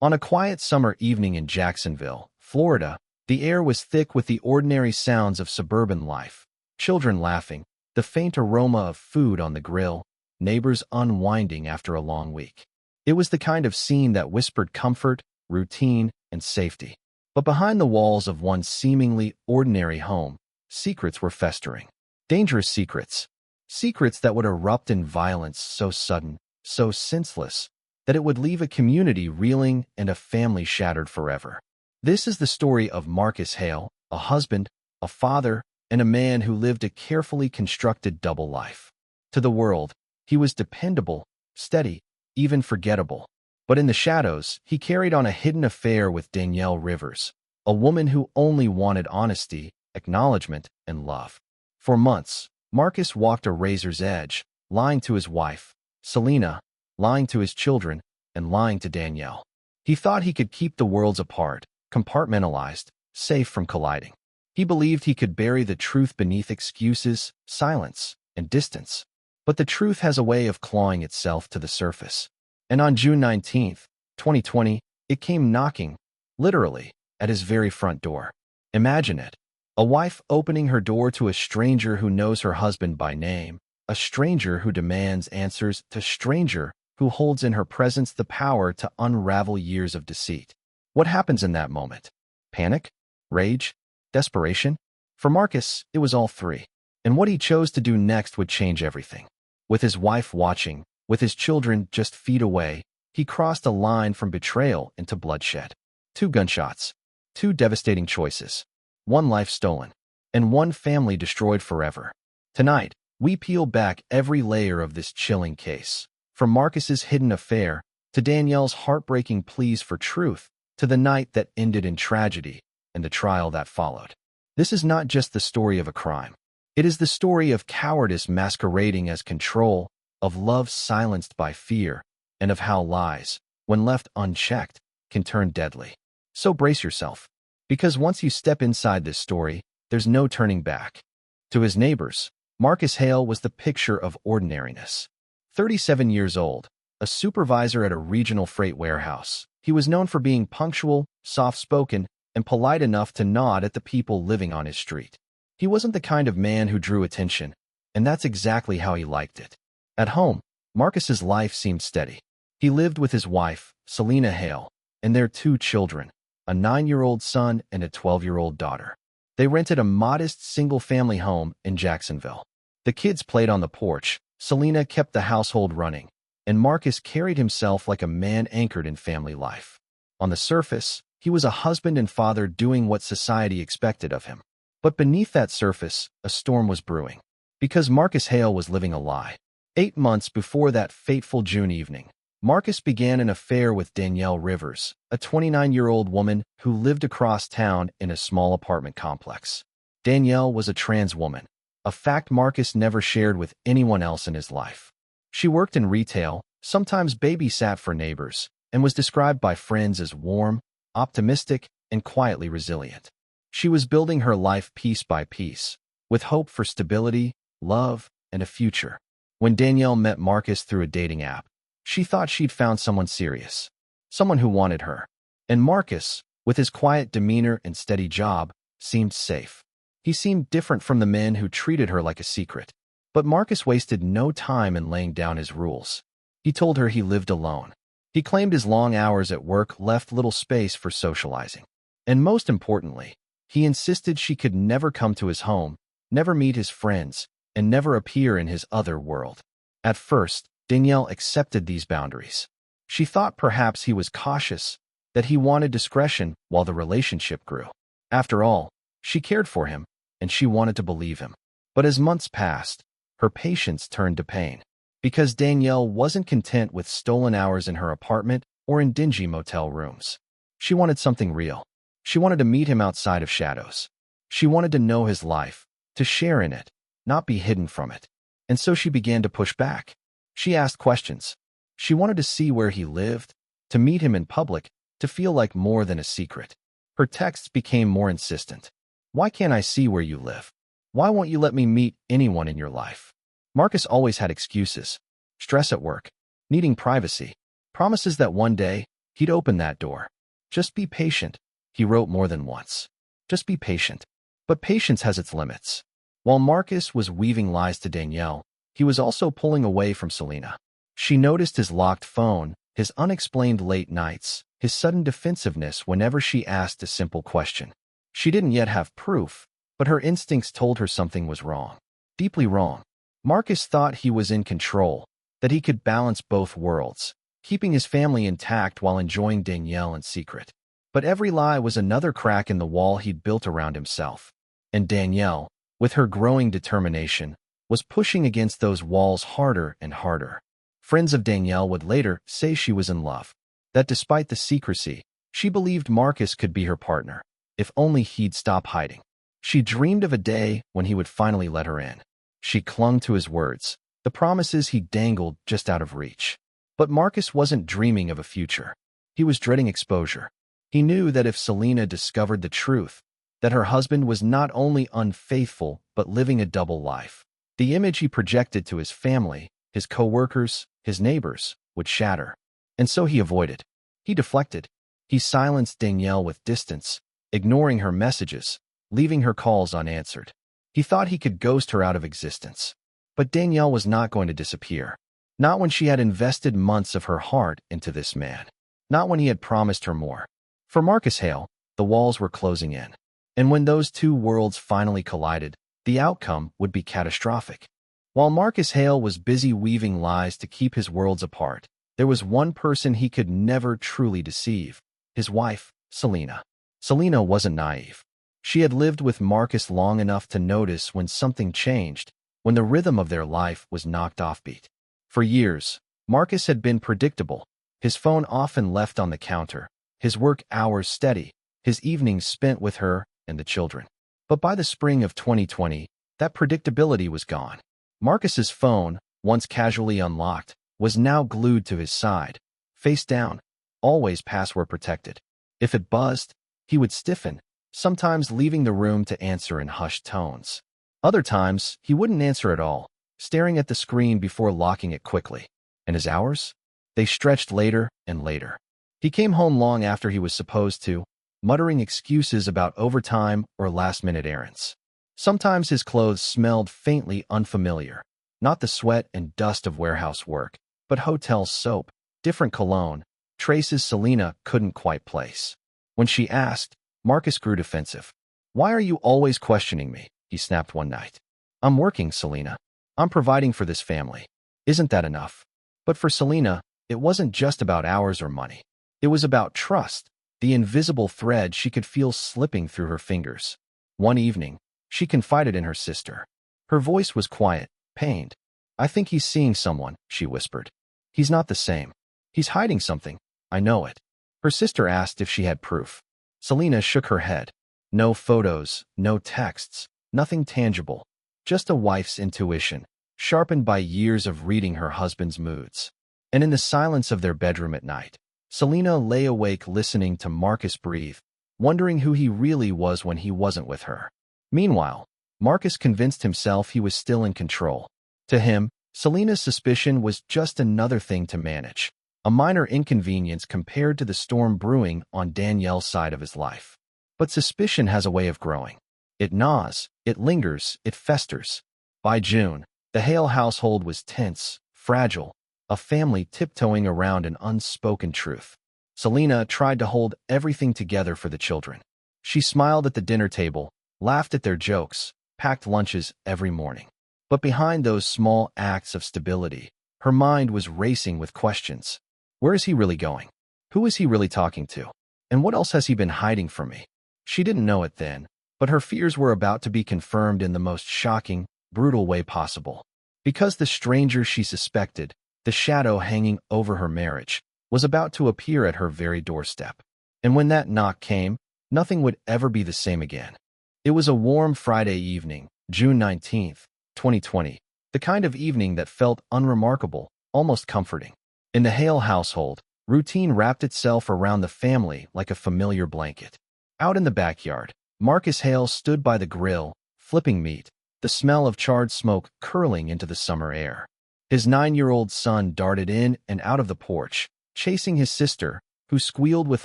On a quiet summer evening in Jacksonville, Florida, the air was thick with the ordinary sounds of suburban life. Children laughing, the faint aroma of food on the grill, neighbors unwinding after a long week. It was the kind of scene that whispered comfort, routine, and safety. But behind the walls of one seemingly ordinary home, secrets were festering. Dangerous secrets. Secrets that would erupt in violence so sudden, so senseless, that it would leave a community reeling and a family shattered forever. This is the story of Marcus Hale, a husband, a father, and a man who lived a carefully constructed double life. To the world, he was dependable, steady, even forgettable. But in the shadows, he carried on a hidden affair with Danielle Rivers, a woman who only wanted honesty, acknowledgement, and love. For months, Marcus walked a razor's edge, lying to his wife, Selena, lying to his children, and lying to Danielle. He thought he could keep the worlds apart, compartmentalized, safe from colliding. He believed he could bury the truth beneath excuses, silence, and distance. But the truth has a way of clawing itself to the surface. And on June 19, 2020, it came knocking, literally, at his very front door. Imagine it. A wife opening her door to a stranger who knows her husband by name, a stranger who demands answers, a stranger who holds in her presence the power to unravel years of deceit. What happens in that moment? Panic? Rage? Desperation? For Marcus, it was all three. And what he chose to do next would change everything. With his wife watching, with his children just feet away, he crossed a line from betrayal into bloodshed. 2 gunshots. 2 devastating choices. 1 life stolen. And 1 family destroyed forever. Tonight, we peel back every layer of this chilling case. From Marcus's hidden affair, to Danielle's heartbreaking pleas for truth, to the night that ended in tragedy, and the trial that followed. This is not just the story of a crime. It is the story of cowardice masquerading as control, of love silenced by fear, and of how lies, when left unchecked, can turn deadly. So brace yourself, because once you step inside this story, there's no turning back. To his neighbors, Marcus Hale was the picture of ordinariness. 37 years old, a supervisor at a regional freight warehouse, he was known for being punctual, soft-spoken, and polite enough to nod at the people living on his street. He wasn't the kind of man who drew attention, and that's exactly how he liked it. At home, Marcus's life seemed steady. He lived with his wife, Selena Hale, and their 2 children, a 9-year-old son and a 12-year-old daughter. They rented a modest single-family home in Jacksonville. The kids played on the porch, Selena kept the household running, and Marcus carried himself like a man anchored in family life. On the surface, he was a husband and father doing what society expected of him. But beneath that surface, a storm was brewing. Because Marcus Hale was living a lie. 8 months before that fateful June evening, Marcus began an affair with Danielle Rivers, a 29-year-old woman who lived across town in a small apartment complex. Danielle was a trans woman, a fact Marcus never shared with anyone else in his life. She worked in retail, sometimes babysat for neighbors, and was described by friends as warm, optimistic, and quietly resilient. She was building her life piece by piece, with hope for stability, love, and a future. When Danielle met Marcus through a dating app, she thought she'd found someone serious, someone who wanted her. And Marcus, with his quiet demeanor and steady job, seemed safe. He seemed different from the men who treated her like a secret. But Marcus wasted no time in laying down his rules. He told her he lived alone. He claimed his long hours at work left little space for socializing. And most importantly, he insisted she could never come to his home, never meet his friends, and never appear in his other world. At first, Danielle accepted these boundaries. She thought perhaps he was cautious, that he wanted discretion while the relationship grew. After all, she cared for him, and she wanted to believe him. But as months passed, her patience turned to pain. Because Danielle wasn't content with stolen hours in her apartment or in dingy motel rooms. She wanted something real. She wanted to meet him outside of shadows. She wanted to know his life, to share in it, not be hidden from it. And so she began to push back. She asked questions. She wanted to see where he lived, to meet him in public, to feel like more than a secret. Her texts became more insistent. Why can't I see where you live? Why won't you let me meet anyone in your life? Marcus always had excuses. Stress at work, needing privacy, promises that one day, he'd open that door. Just be patient, he wrote more than once. Just be patient. But patience has its limits. While Marcus was weaving lies to Danielle, he was also pulling away from Selena. She noticed his locked phone, his unexplained late nights, his sudden defensiveness whenever she asked a simple question. She didn't yet have proof, but her instincts told her something was wrong. Deeply wrong. Marcus thought he was in control, that he could balance both worlds, keeping his family intact while enjoying Danielle in secret. But every lie was another crack in the wall he'd built around himself. And Danielle, with her growing determination, was pushing against those walls harder and harder. Friends of Danielle would later say she was in love, that despite the secrecy, she believed Marcus could be her partner, if only he'd stop hiding. She dreamed of a day when he would finally let her in. She clung to his words, the promises he dangled just out of reach. But Marcus wasn't dreaming of a future. He was dreading exposure. He knew that if Selena discovered the truth, that her husband was not only unfaithful but living a double life, the image he projected to his family, his co-workers, his neighbors, would shatter. And so he avoided. He deflected. He silenced Danielle with distance, ignoring her messages, leaving her calls unanswered. He thought he could ghost her out of existence. But Danielle was not going to disappear. Not when she had invested months of her heart into this man. Not when he had promised her more. For Marcus Hale, the walls were closing in. And when those two worlds finally collided, the outcome would be catastrophic. While Marcus Hale was busy weaving lies to keep his worlds apart, there was one person he could never truly deceive: his wife, Selena. Selena wasn't naive. She had lived with Marcus long enough to notice when something changed, when the rhythm of their life was knocked offbeat. For years, Marcus had been predictable, his phone often left on the counter, his work hours steady, his evenings spent with her and the children. But by the spring of 2020, that predictability was gone. Marcus's phone, once casually unlocked, was now glued to his side, face down, always password protected. If it buzzed, he would stiffen, sometimes leaving the room to answer in hushed tones. Other times, he wouldn't answer at all, staring at the screen before locking it quickly. And his hours? They stretched later and later. He came home long after he was supposed to, muttering excuses about overtime or last-minute errands. Sometimes his clothes smelled faintly unfamiliar, not the sweat and dust of warehouse work, but hotel soap, different cologne, traces Selena couldn't quite place. When she asked, Marcus grew defensive. "Why are you always questioning me?" he snapped one night. "I'm working, Selena. I'm providing for this family. Isn't that enough?" But for Selena, it wasn't just about hours or money. It was about trust, the invisible thread she could feel slipping through her fingers. One evening, she confided in her sister. Her voice was quiet, pained. "I think he's seeing someone," she whispered. "He's not the same. He's hiding something. I know it." Her sister asked if she had proof. Selena shook her head. No photos, no texts, nothing tangible. Just a wife's intuition, sharpened by years of reading her husband's moods. And in the silence of their bedroom at night, Selena lay awake listening to Marcus breathe, wondering who he really was when he wasn't with her. Meanwhile, Marcus convinced himself he was still in control. To him, Selena's suspicion was just another thing to manage, a minor inconvenience compared to the storm brewing on Danielle's side of his life. But suspicion has a way of growing. It gnaws, it lingers, it festers. By June, the Hale household was tense, fragile, a family tiptoeing around an unspoken truth. Selena tried to hold everything together for the children. She smiled at the dinner table, laughed at their jokes, packed lunches every morning. But behind those small acts of stability, her mind was racing with questions. Where is he really going? Who is he really talking to? And what else has he been hiding from me? She didn't know it then, but her fears were about to be confirmed in the most shocking, brutal way possible. Because the stranger she suspected, the shadow hanging over her marriage, was about to appear at her very doorstep. And when that knock came, nothing would ever be the same again. It was a warm Friday evening, June 19th, 2020, the kind of evening that felt unremarkable, almost comforting. In the Hale household, routine wrapped itself around the family like a familiar blanket. Out in the backyard, Marcus Hale stood by the grill, flipping meat, the smell of charred smoke curling into the summer air. His 9-year-old son darted in and out of the porch, chasing his sister, who squealed with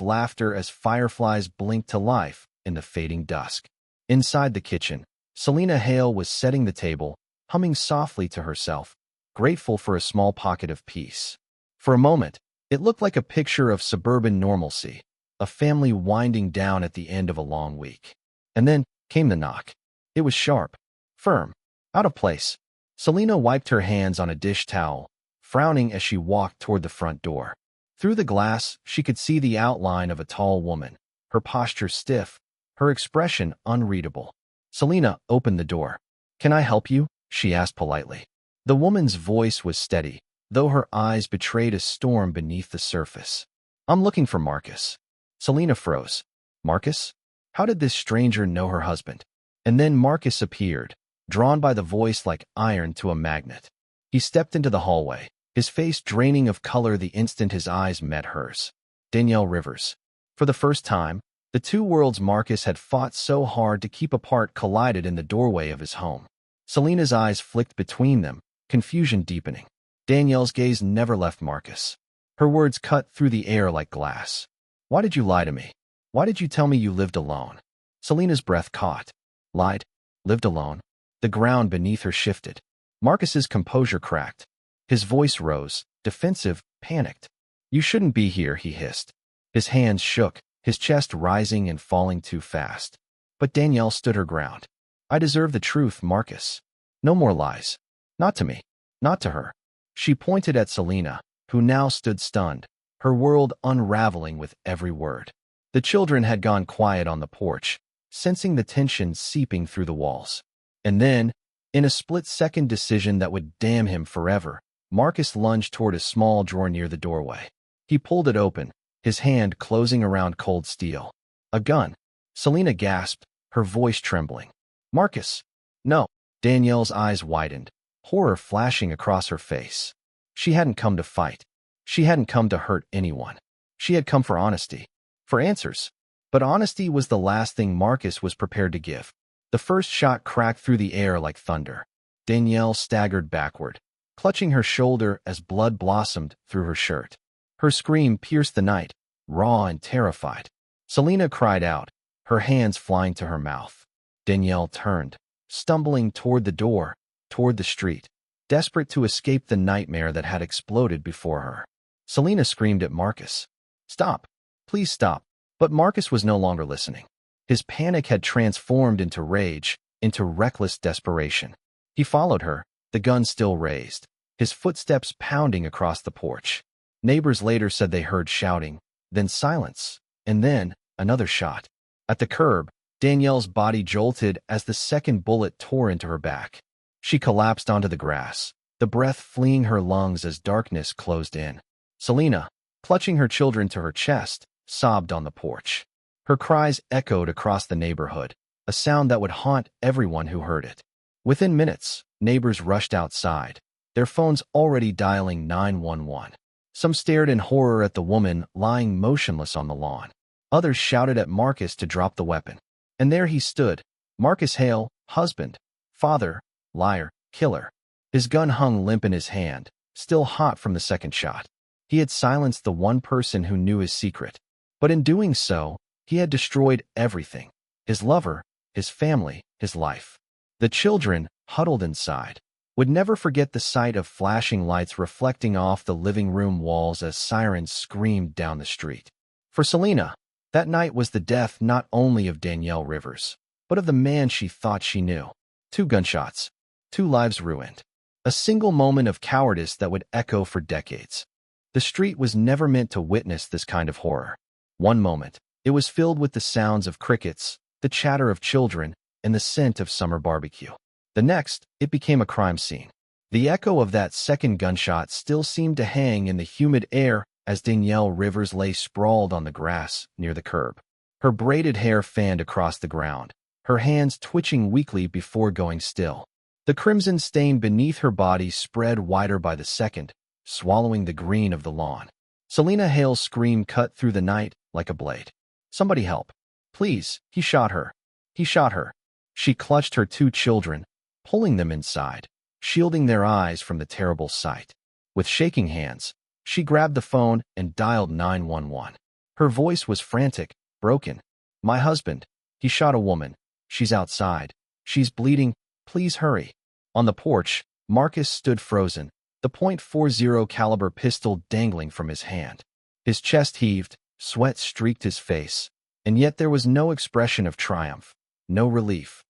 laughter as fireflies blinked to life in the fading dusk. Inside the kitchen, Selina Hale was setting the table, humming softly to herself, grateful for a small pocket of peace. For a moment, it looked like a picture of suburban normalcy, a family winding down at the end of a long week. And then came the knock. It was sharp, firm, out of place. Selina wiped her hands on a dish towel, frowning as she walked toward the front door. Through the glass, she could see the outline of a tall woman, her posture stiff, her expression unreadable. Selina opened the door. "Can I help you?" she asked politely. The woman's voice was steady, though her eyes betrayed a storm beneath the surface. "I'm looking for Marcus." Selina froze. Marcus? How did this stranger know her husband? And then Marcus appeared, drawn by the voice like iron to a magnet. He stepped into the hallway, his face draining of color the instant his eyes met hers. Danielle Rivers. For the first time, the two worlds Marcus had fought so hard to keep apart collided in the doorway of his home. Selina's eyes flicked between them, confusion deepening. Danielle's gaze never left Marcus. Her words cut through the air like glass. "Why did you lie to me? Why did you tell me you lived alone?" Selina's breath caught. Lied? Lived alone? The ground beneath her shifted. Marcus's composure cracked. His voice rose, defensive, panicked. "You shouldn't be here," he hissed. His hands shook, his chest rising and falling too fast. But Danielle stood her ground. "I deserve the truth, Marcus. No more lies. Not to me. Not to her." She pointed at Selina, who now stood stunned, her world unraveling with every word. The children had gone quiet on the porch, sensing the tension seeping through the walls. And then, in a split-second decision that would damn him forever, Marcus lunged toward a small drawer near the doorway. He pulled it open, his hand closing around cold steel. "A gun." Selina gasped, her voice trembling. "Marcus!" "No." Danielle's eyes widened, horror flashing across her face. She hadn't come to fight. She hadn't come to hurt anyone. She had come for honesty, for answers. But honesty was the last thing Marcus was prepared to give. The first shot cracked through the air like thunder. Danielle staggered backward, clutching her shoulder as blood blossomed through her shirt. Her scream pierced the night, raw and terrified. Selina cried out, her hands flying to her mouth. Danielle turned, stumbling toward the door, toward the street, desperate to escape the nightmare that had exploded before her. Selina screamed at Marcus. "Stop. Please stop." But Marcus was no longer listening. His panic had transformed into rage, into reckless desperation. He followed her, the gun still raised, his footsteps pounding across the porch. Neighbors later said they heard shouting, then silence, and then another shot. At the curb, Danielle's body jolted as the second bullet tore into her back. She collapsed onto the grass, the breath fleeing her lungs as darkness closed in. Selina, clutching her children to her chest, sobbed on the porch. Her cries echoed across the neighborhood, a sound that would haunt everyone who heard it. Within minutes, neighbors rushed outside, their phones already dialing 911. Some stared in horror at the woman lying motionless on the lawn. Others shouted at Marcus to drop the weapon. And there he stood, Marcus Hale, husband, father, liar, killer. His gun hung limp in his hand, still hot from the second shot. He had silenced the one person who knew his secret. But in doing so, he had destroyed everything. His lover, his family, his life. The children, huddled inside, would never forget the sight of flashing lights reflecting off the living room walls as sirens screamed down the street. For Selina, that night was the death not only of Danielle Rivers, but of the man she thought she knew. 2 gunshots, 2 lives ruined. A single moment of cowardice that would echo for decades. The street was never meant to witness this kind of horror. One moment, it was filled with the sounds of crickets, the chatter of children, and the scent of summer barbecue. The next, it became a crime scene. The echo of that second gunshot still seemed to hang in the humid air as Danielle Rivers lay sprawled on the grass near the curb. Her braided hair fanned across the ground, her hands twitching weakly before going still. The crimson stain beneath her body spread wider by the second, swallowing the green of the lawn. Selina Hale's scream cut through the night like a blade. "Somebody help. Please, he shot her. He shot her." She clutched her 2 children, pulling them inside, shielding their eyes from the terrible sight. With shaking hands, she grabbed the phone and dialed 911. Her voice was frantic, broken. "My husband. He shot a woman. She's outside. She's bleeding. Please hurry." On the porch, Marcus stood frozen, the .40 caliber pistol dangling from his hand. His chest heaved, sweat streaked his face, and yet there was no expression of triumph, no relief,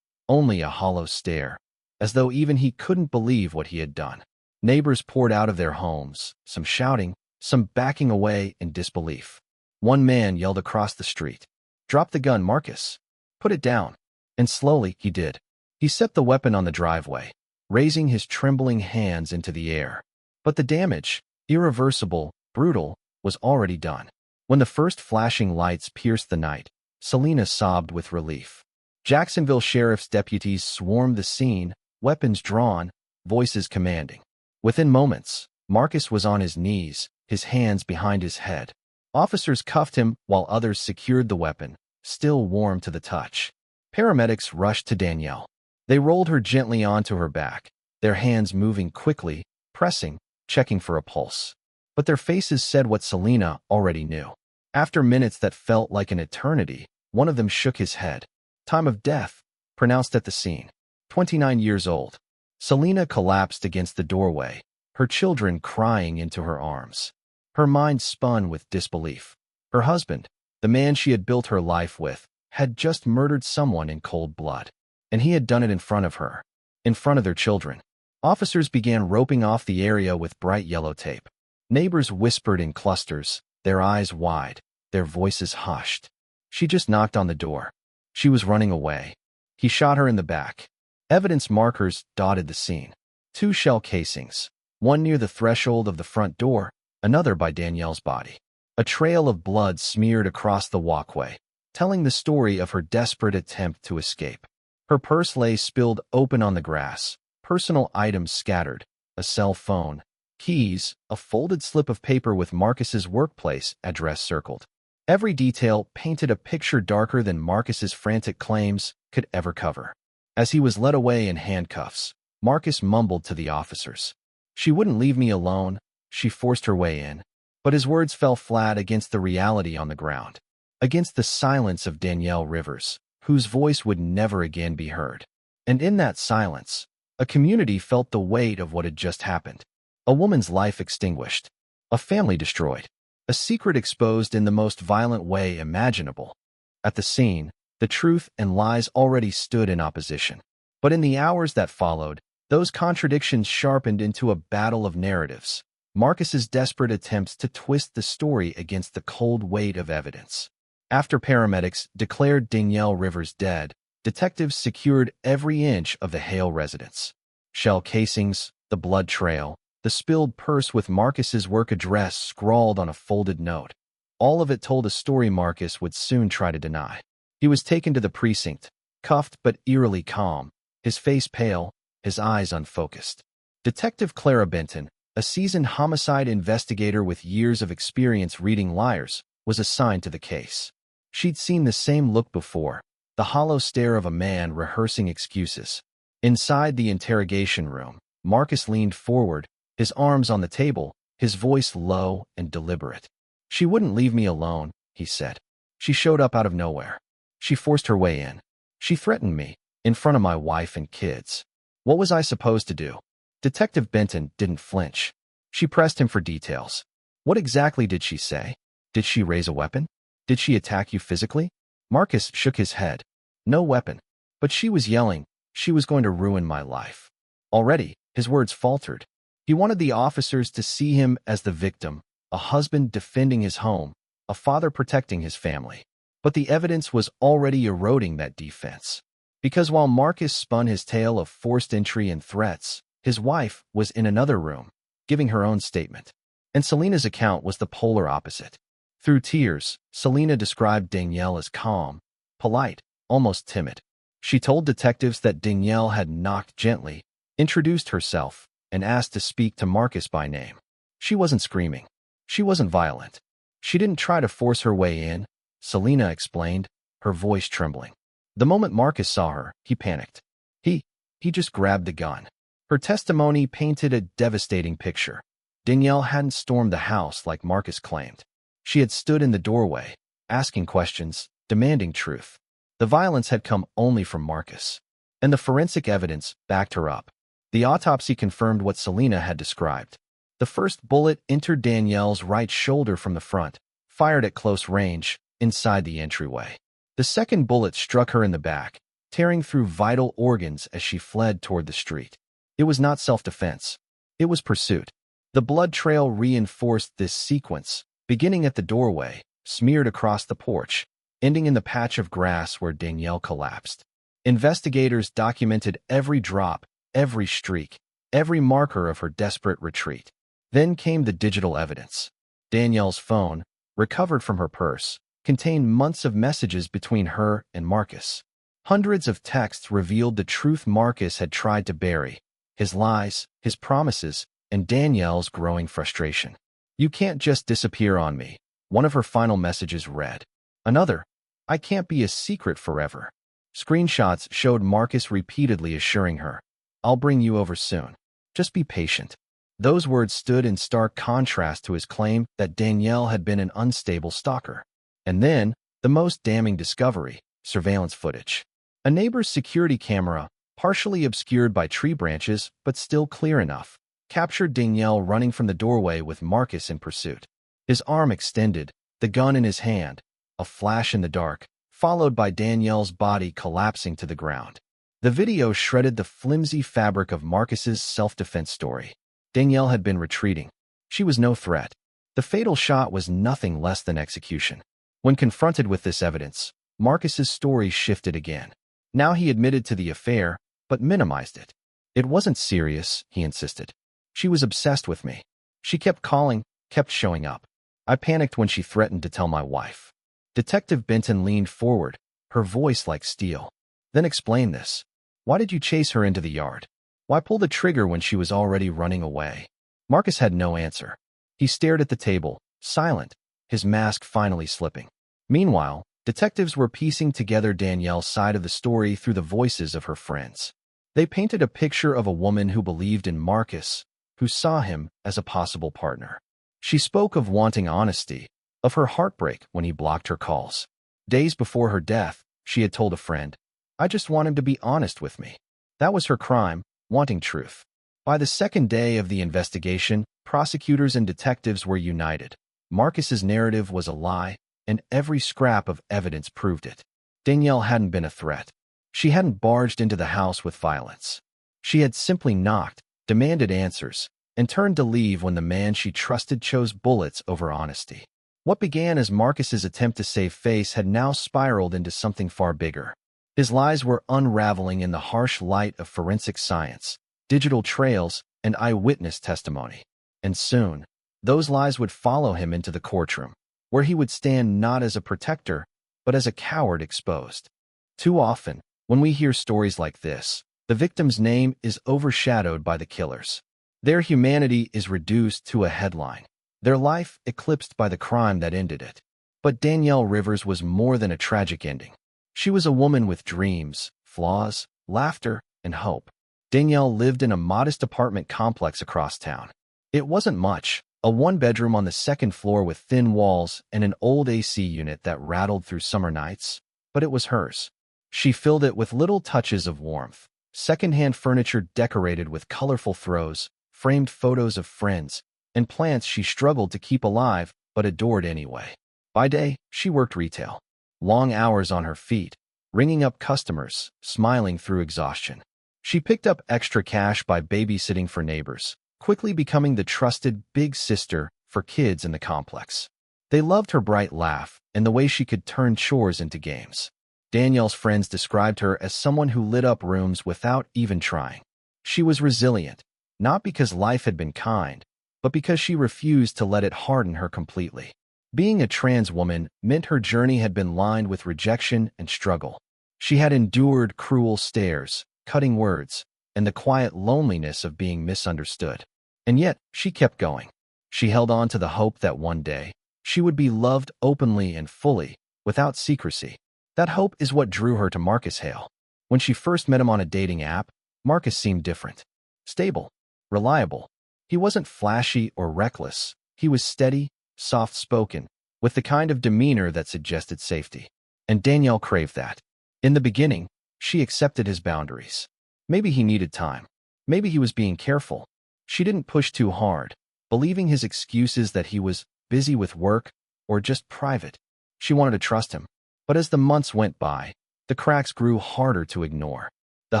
only a hollow stare, as though even he couldn't believe what he had done. Neighbors poured out of their homes, some shouting, some backing away in disbelief. One man yelled across the street, "Drop the gun, Marcus. Put it down." And slowly he did. He set the weapon on the driveway, raising his trembling hands into the air. But the damage, irreversible, brutal, was already done. When the first flashing lights pierced the night, Selena sobbed with relief. Jacksonville Sheriff's deputies swarmed the scene, weapons drawn, voices commanding. Within moments, Marcus was on his knees, his hands behind his head. Officers cuffed him while others secured the weapon, still warm to the touch. Paramedics rushed to Danielle. They rolled her gently onto her back, their hands moving quickly, pressing, checking for a pulse. But their faces said what Selena already knew. After minutes that felt like an eternity, one of them shook his head. "Time of death," pronounced at the scene. 29 years old. Selena collapsed against the doorway, her children crying into her arms. Her mind spun with disbelief. Her husband, the man she had built her life with, had just murdered someone in cold blood. And he had done it in front of her, in front of their children. Officers began roping off the area with bright yellow tape. Neighbors whispered in clusters, their eyes wide, their voices hushed. She just knocked on the door. She was running away. He shot her in the back. Evidence markers dotted the scene. 2 shell casings, one near the threshold of the front door, another by Danielle's body. A trail of blood smeared across the walkway, telling the story of her desperate attempt to escape. Her purse lay spilled open on the grass, personal items scattered, a cell phone, keys, a folded slip of paper with Marcus's workplace address circled. Every detail painted a picture darker than Marcus's frantic claims could ever cover. As he was led away in handcuffs, Marcus mumbled to the officers. "She wouldn't leave me alone." She forced her way in, but his words fell flat against the reality on the ground, against the silence of Danielle Rivers, whose voice would never again be heard. And in that silence, a community felt the weight of what had just happened. A woman's life extinguished, a family destroyed, a secret exposed in the most violent way imaginable. At the scene, the truth and lies already stood in opposition. But in the hours that followed, those contradictions sharpened into a battle of narratives, Marcus's desperate attempts to twist the story against the cold weight of evidence. After paramedics declared Danielle Rivers dead, detectives secured every inch of the Hale residence. Shell casings, the blood trail, the spilled purse with Marcus's work address scrawled on a folded note. All of it told a story Marcus would soon try to deny. He was taken to the precinct, cuffed but eerily calm, his face pale, his eyes unfocused. Detective Clara Benton, a seasoned homicide investigator with years of experience reading liars, was assigned to the case. She'd seen the same look before, the hollow stare of a man rehearsing excuses. Inside the interrogation room, Marcus leaned forward, his arms on the table, his voice low and deliberate. "She wouldn't leave me alone," he said. "She showed up out of nowhere. She forced her way in. She threatened me, in front of my wife and kids. What was I supposed to do?" Detective Benton didn't flinch. She pressed him for details. "What exactly did she say? Did she raise a weapon? Did she attack you physically?" Marcus shook his head. "No weapon. But she was yelling. She was going to ruin my life." Already, his words faltered. He wanted the officers to see him as the victim, a husband defending his home, a father protecting his family. But the evidence was already eroding that defense. Because while Marcus spun his tale of forced entry and threats, his wife was in another room, giving her own statement. And Selena's account was the polar opposite. Through tears, Selena described Danielle as calm, polite, almost timid. She told detectives that Danielle had knocked gently, introduced herself, and asked to speak to Marcus by name. She wasn't screaming. She wasn't violent. She didn't try to force her way in, Selena explained, her voice trembling. The moment Marcus saw her, he panicked. He just grabbed the gun. Her testimony painted a devastating picture. Danielle hadn't stormed the house like Marcus claimed. She had stood in the doorway, asking questions, demanding truth. The violence had come only from Marcus, and the forensic evidence backed her up. The autopsy confirmed what Selena had described. The first bullet entered Danielle's right shoulder from the front, fired at close range, inside the entryway. The second bullet struck her in the back, tearing through vital organs as she fled toward the street. It was not self-defense. It was pursuit. The blood trail reinforced this sequence, beginning at the doorway, smeared across the porch, ending in the patch of grass where Danielle collapsed. Investigators documented every drop, every streak, every marker of her desperate retreat. Then came the digital evidence. Danielle's phone, recovered from her purse, contained months of messages between her and Marcus. Hundreds of texts revealed the truth Marcus had tried to bury, his lies, his promises, and Danielle's growing frustration. "You can't just disappear on me," one of her final messages read. Another, "I can't be a secret forever." Screenshots showed Marcus repeatedly assuring her, "I'll bring you over soon. Just be patient." Those words stood in stark contrast to his claim that Danielle had been an unstable stalker. And then, the most damning discovery, surveillance footage. A neighbor's security camera, partially obscured by tree branches but still clear enough, captured Danielle running from the doorway with Marcus in pursuit. His arm extended, the gun in his hand, a flash in the dark, followed by Danielle's body collapsing to the ground. The video shredded the flimsy fabric of Marcus's self-defense story. Danielle had been retreating. She was no threat. The fatal shot was nothing less than execution. When confronted with this evidence, Marcus's story shifted again. Now he admitted to the affair, but minimized it. "It wasn't serious," he insisted. "She was obsessed with me. She kept calling, kept showing up. I panicked when she threatened to tell my wife." Detective Benton leaned forward, her voice like steel. "Then explain this. Why did you chase her into the yard? Why pull the trigger when she was already running away?" Marcus had no answer. He stared at the table, silent, his mask finally slipping. Meanwhile, detectives were piecing together Danielle's side of the story through the voices of her friends. They painted a picture of a woman who believed in Marcus, who saw him as a possible partner. She spoke of wanting honesty, of her heartbreak when he blocked her calls. Days before her death, she had told a friend, "I just want him to be honest with me." That was her crime, wanting truth. By the second day of the investigation, prosecutors and detectives were united. Marcus's narrative was a lie, and every scrap of evidence proved it. Danielle hadn't been a threat. She hadn't barged into the house with violence. She had simply knocked, demanded answers, and turned to leave when the man she trusted chose bullets over honesty. What began as Marcus's attempt to save face had now spiraled into something far bigger. His lies were unraveling in the harsh light of forensic science, digital trails, and eyewitness testimony. And soon, those lies would follow him into the courtroom, where he would stand not as a protector, but as a coward exposed. Too often, when we hear stories like this, the victim's name is overshadowed by the killers. Their humanity is reduced to a headline, their life eclipsed by the crime that ended it. But Danielle Rivers was more than a tragic ending. She was a woman with dreams, flaws, laughter, and hope. Danielle lived in a modest apartment complex across town. It wasn't much, a one-bedroom on the second floor with thin walls and an old AC unit that rattled through summer nights, but it was hers. She filled it with little touches of warmth, second-hand furniture decorated with colorful throws, framed photos of friends, and plants she struggled to keep alive but adored anyway. By day, she worked retail. Long hours on her feet, ringing up customers, smiling through exhaustion. She picked up extra cash by babysitting for neighbors, quickly becoming the trusted big sister for kids in the complex. They loved her bright laugh and the way she could turn chores into games. Danielle's friends described her as someone who lit up rooms without even trying. She was resilient, not because life had been kind, but because she refused to let it harden her completely. Being a trans woman meant her journey had been lined with rejection and struggle. She had endured cruel stares, cutting words, and the quiet loneliness of being misunderstood. And yet, she kept going. She held on to the hope that one day, she would be loved openly and fully, without secrecy. That hope is what drew her to Marcus Hale. When she first met him on a dating app, Marcus seemed different. Stable, reliable. He wasn't flashy or reckless. He was steady, soft-spoken, with the kind of demeanor that suggested safety. And Danielle craved that. In the beginning, she accepted his boundaries. Maybe he needed time. Maybe he was being careful. She didn't push too hard, believing his excuses that he was busy with work or just private. She wanted to trust him. But as the months went by, the cracks grew harder to ignore. The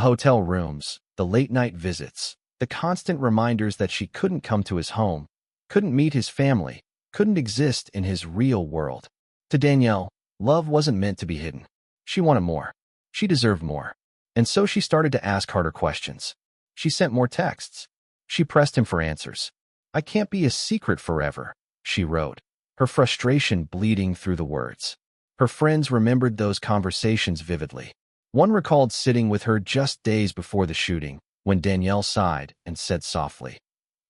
hotel rooms, the late-night visits, the constant reminders that she couldn't come to his home, couldn't meet his family, couldn't exist in his real world. To Danielle, love wasn't meant to be hidden. She wanted more. She deserved more. And so she started to ask harder questions. She sent more texts. She pressed him for answers. "I can't be a secret forever," she wrote, her frustration bleeding through the words. Her friends remembered those conversations vividly. One recalled sitting with her just days before the shooting, when Danielle sighed and said softly,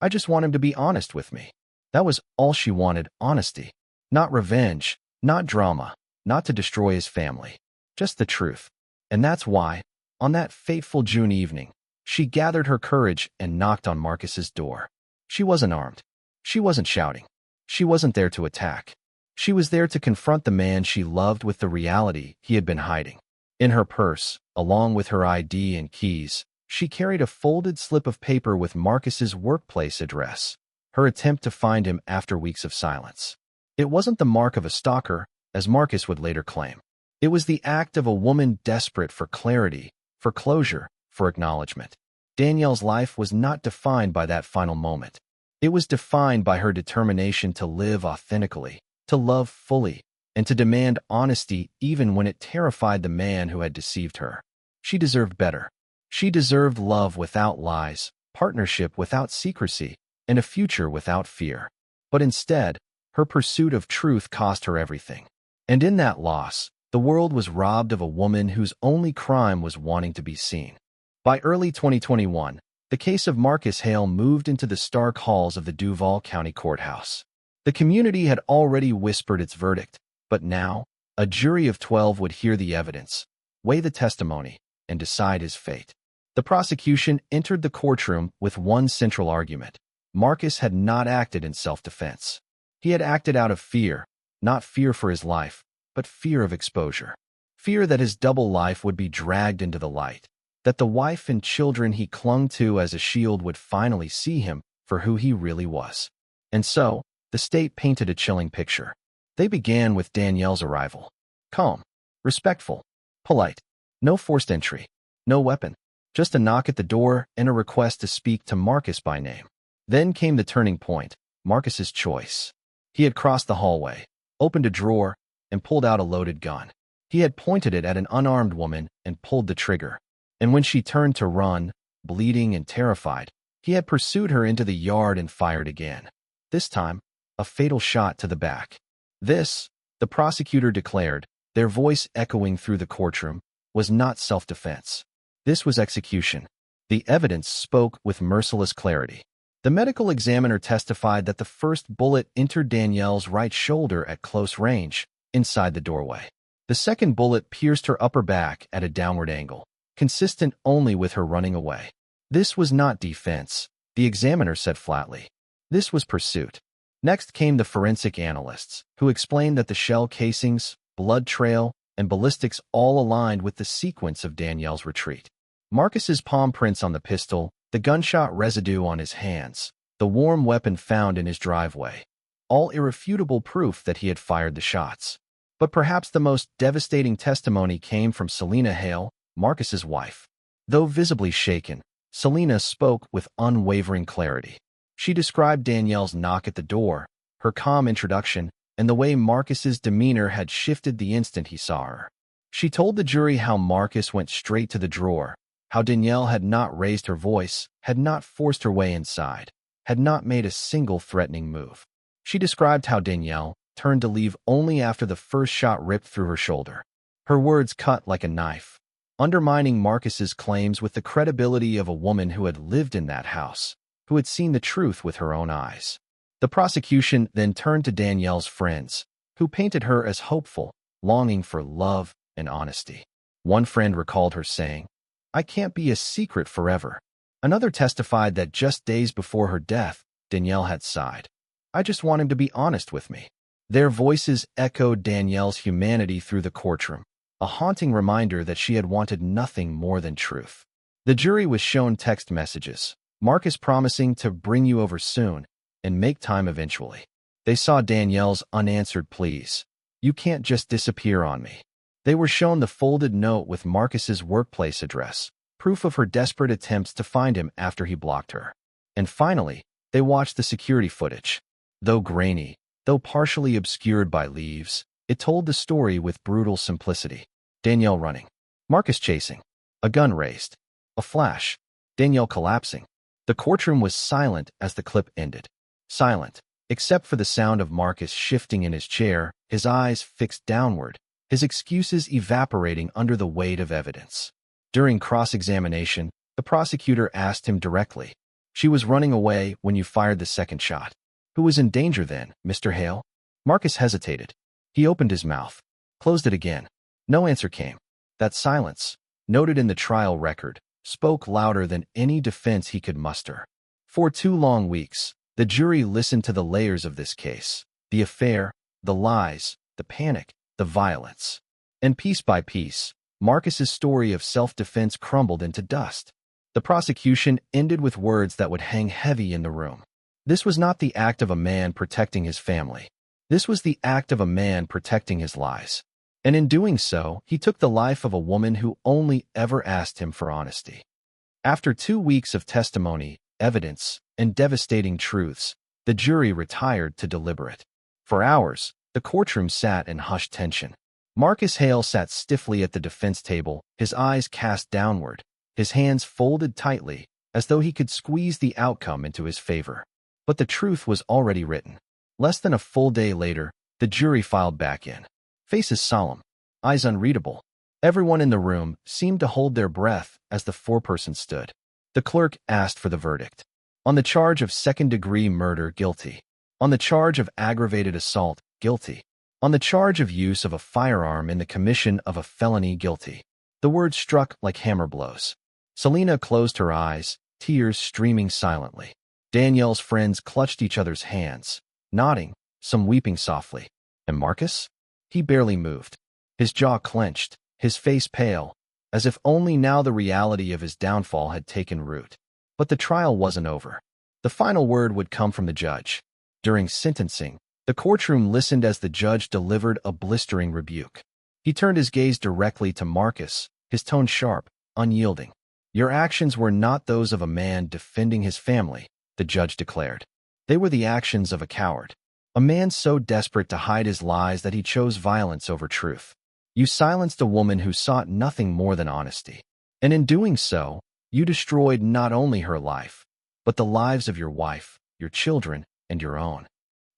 "I just want him to be honest with me." That was all she wanted, honesty. Not revenge, not drama, not to destroy his family. Just the truth. And that's why, on that fateful June evening, she gathered her courage and knocked on Marcus's door. She wasn't armed. She wasn't shouting. She wasn't there to attack. She was there to confront the man she loved with the reality he had been hiding. In her purse, along with her ID and keys, she carried a folded slip of paper with Marcus's workplace address, her attempt to find him after weeks of silence. It wasn't the mark of a stalker, as Marcus would later claim. It was the act of a woman desperate for clarity, for closure, for acknowledgement. Danielle's life was not defined by that final moment. It was defined by her determination to live authentically, to love fully, and to demand honesty even when it terrified the man who had deceived her. She deserved better. She deserved love without lies, partnership without secrecy, and a future without fear. But instead, her pursuit of truth cost her everything. And in that loss, the world was robbed of a woman whose only crime was wanting to be seen. By early 2021, the case of Marcus Hale moved into the stark halls of the Duval County Courthouse. The community had already whispered its verdict, but now, a jury of 12 would hear the evidence, weigh the testimony, and decide his fate. The prosecution entered the courtroom with one central argument. Marcus had not acted in self-defense. He had acted out of fear, not fear for his life, but fear of exposure. Fear that his double life would be dragged into the light, that the wife and children he clung to as a shield would finally see him for who he really was. And so, the state painted a chilling picture. They began with Danielle's arrival. Calm, respectful, polite, no forced entry, no weapon, just a knock at the door and a request to speak to Marcus by name. Then came the turning point, Marcus's choice. He had crossed the hallway, opened a drawer, and pulled out a loaded gun. He had pointed it at an unarmed woman and pulled the trigger. And when she turned to run, bleeding and terrified, he had pursued her into the yard and fired again. This time, a fatal shot to the back. This, the prosecutor declared, their voice echoing through the courtroom, was not self-defense. This was execution. The evidence spoke with merciless clarity. The medical examiner testified that the first bullet entered Danielle's right shoulder at close range, inside the doorway. The second bullet pierced her upper back at a downward angle, consistent only with her running away. This was not defense, the examiner said flatly. This was pursuit. Next came the forensic analysts, who explained that the shell casings, blood trail, and ballistics all aligned with the sequence of Danielle's retreat. Marcus's palm prints on the pistol, the gunshot residue on his hands, the warm weapon found in his driveway, all irrefutable proof that he had fired the shots. But perhaps the most devastating testimony came from Selena Hale, Marcus's wife. Though visibly shaken, Selena spoke with unwavering clarity. She described Danielle's knock at the door, her calm introduction, and the way Marcus's demeanor had shifted the instant he saw her. She told the jury how Marcus went straight to the drawer, how Danielle had not raised her voice, had not forced her way inside, had not made a single threatening move. She described how Danielle turned to leave only after the first shot ripped through her shoulder. Her words cut like a knife, undermining Marcus's claims with the credibility of a woman who had lived in that house, who had seen the truth with her own eyes. The prosecution then turned to Danielle's friends, who painted her as hopeful, longing for love and honesty. One friend recalled her saying, "I can't be a secret forever." Another testified that just days before her death, Danielle had sighed, "I just want him to be honest with me." Their voices echoed Danielle's humanity through the courtroom, a haunting reminder that she had wanted nothing more than truth. The jury was shown text messages, Marcus promising to bring you over soon and make time eventually. They saw Danielle's unanswered pleas. You can't just disappear on me. They were shown the folded note with Marcus's workplace address, proof of her desperate attempts to find him after he blocked her. And finally, they watched the security footage. Though grainy, though partially obscured by leaves, it told the story with brutal simplicity. Danielle running, Marcus chasing, a gun raised, a flash, Danielle collapsing. The courtroom was silent as the clip ended. Silent, except for the sound of Marcus shifting in his chair, his eyes fixed downward, his excuses evaporating under the weight of evidence. During cross-examination, the prosecutor asked him directly, "She was running away when you fired the second shot. Who was in danger then, Mr. Hale?" Marcus hesitated. He opened his mouth, closed it again. No answer came. That silence, noted in the trial record, spoke louder than any defense he could muster. For 2 long weeks, the jury listened to the layers of this case, the affair, the lies, the panic, the violence. And piece by piece, Marcus's story of self-defense crumbled into dust. The prosecution ended with words that would hang heavy in the room. This was not the act of a man protecting his family. This was the act of a man protecting his lies. And in doing so, he took the life of a woman who only ever asked him for honesty. After 2 weeks of testimony, evidence, and devastating truths, the jury retired to deliberate. For hours, the courtroom sat in hushed tension. Marcus Hale sat stiffly at the defense table, his eyes cast downward, his hands folded tightly, as though he could squeeze the outcome into his favor. But the truth was already written. Less than a full day later, the jury filed back in. Faces solemn, eyes unreadable. Everyone in the room seemed to hold their breath as the foreperson stood. The clerk asked for the verdict. On the charge of second-degree murder, guilty. On the charge of aggravated assault, guilty. On the charge of use of a firearm in the commission of a felony, guilty. The words struck like hammer blows. Selena closed her eyes, tears streaming silently. Danielle's friends clutched each other's hands, nodding, some weeping softly. And Marcus? He barely moved. His jaw clenched, his face pale, as if only now the reality of his downfall had taken root. But the trial wasn't over. The final word would come from the judge. During sentencing, the courtroom listened as the judge delivered a blistering rebuke. He turned his gaze directly to Marcus, his tone sharp, unyielding. "Your actions were not those of a man defending his family," the judge declared. "They were the actions of a coward. A man so desperate to hide his lies that he chose violence over truth. You silenced a woman who sought nothing more than honesty. And in doing so, you destroyed not only her life, but the lives of your wife, your children, and your own."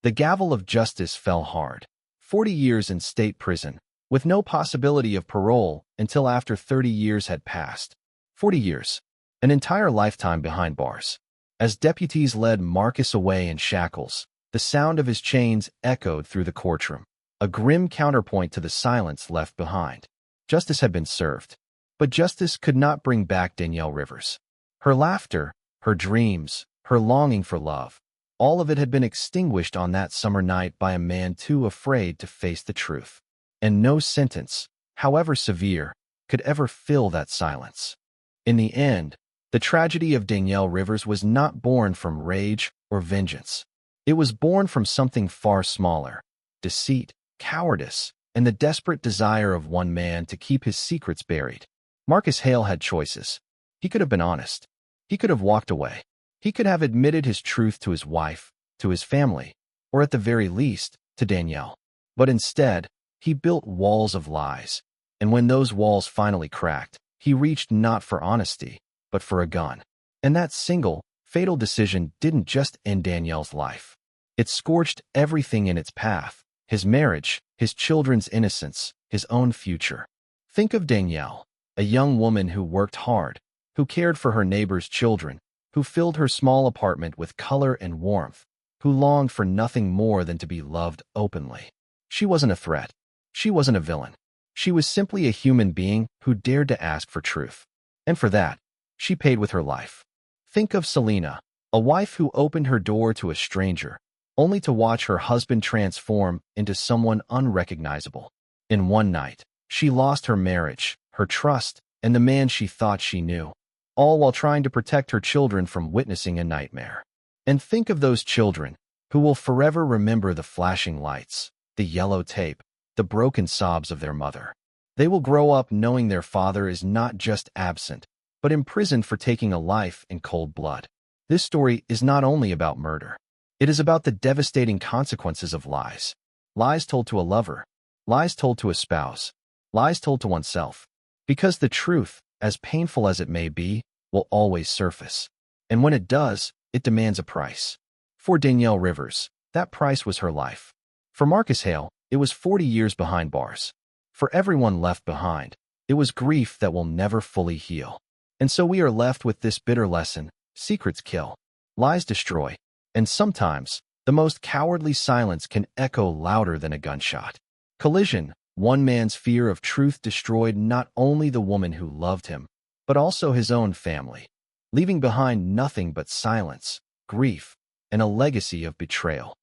The gavel of justice fell hard. 40 years in state prison, with no possibility of parole until after 30 years had passed. 40 years, an entire lifetime behind bars. As deputies led Marcus away in shackles, the sound of his chains echoed through the courtroom, a grim counterpoint to the silence left behind. Justice had been served, but justice could not bring back Danielle Rivers. Her laughter, her dreams, her longing for love, all of it had been extinguished on that summer night by a man too afraid to face the truth. And no sentence, however severe, could ever fill that silence. In the end, the tragedy of Danielle Rivers was not born from rage or vengeance. It was born from something far smaller: deceit, cowardice, and the desperate desire of one man to keep his secrets buried. Marcus Hale had choices. He could have been honest. He could have walked away. He could have admitted his truth to his wife, to his family, or at the very least, to Danielle. But instead, he built walls of lies. And when those walls finally cracked, he reached not for honesty, but for a gun. And that single, fatal decision didn't just end Danielle's life. It scorched everything in its path: his marriage, his children's innocence, his own future. Think of Danielle, a young woman who worked hard, who cared for her neighbor's children, who filled her small apartment with color and warmth, who longed for nothing more than to be loved openly. She wasn't a threat. She wasn't a villain. She was simply a human being who dared to ask for truth. And for that, she paid with her life. Think of Selena, a wife who opened her door to a stranger, only to watch her husband transform into someone unrecognizable. In one night, she lost her marriage, her trust, and the man she thought she knew, all while trying to protect her children from witnessing a nightmare. And think of those children, who will forever remember the flashing lights, the yellow tape, the broken sobs of their mother. They will grow up knowing their father is not just absent, but imprisoned for taking a life in cold blood. This story is not only about murder. It is about the devastating consequences of lies. Lies told to a lover, lies told to a spouse, lies told to oneself. Because the truth, as painful as it may be, will always surface. And when it does, it demands a price. For Danielle Rivers, that price was her life. For Marcus Hale, it was 40 years behind bars. For everyone left behind, it was grief that will never fully heal. And so we are left with this bitter lesson: secrets kill, lies destroy, and sometimes, the most cowardly silence can echo louder than a gunshot. Collision: one man's fear of truth destroyed not only the woman who loved him, but also his own family, leaving behind nothing but silence, grief, and a legacy of betrayal.